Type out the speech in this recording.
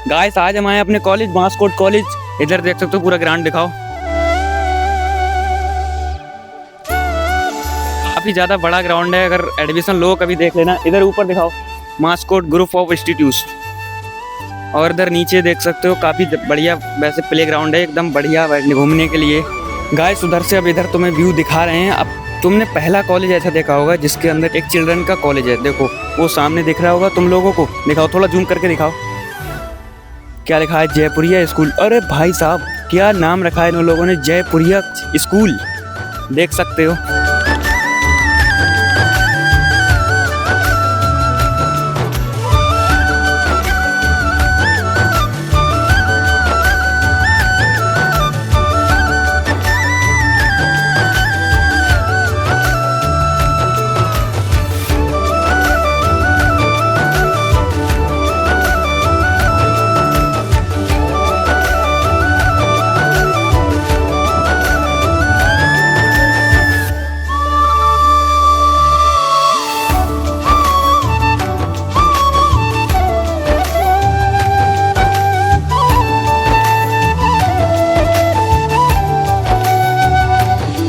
Guys आज हम आए अपने कॉलेज मास्कोट कॉलेज। इधर देख सकते हो पूरा ग्राउंड दिखाओ, काफी ज्यादा बड़ा ग्राउंड है। अगर एडमिशन लो कभी देख लेना। इधर ऊपर दिखाओ मास्कोट ग्रुप ऑफ इंस्टीट्यूट, और इधर नीचे देख सकते हो काफी बढ़िया वैसे प्ले ग्राउंड है, एकदम बढ़िया घूमने के लिए। गाइस उधर से अब इधर तुम्हें व्यू दिखा रहे हैं। अब तुमने पहला कॉलेज ऐसा देखा होगा जिसके अंदर एक चिल्ड्रन का कॉलेज है। देखो वो सामने दिख रहा होगा तुम लोगों को, दिखाओ थोड़ा जूम करके दिखाओ, क्या लिखा है, जयपुरिया स्कूल। अरे भाई साहब क्या नाम रखा है इन लोगों ने, जयपुरिया स्कूल, देख सकते हो।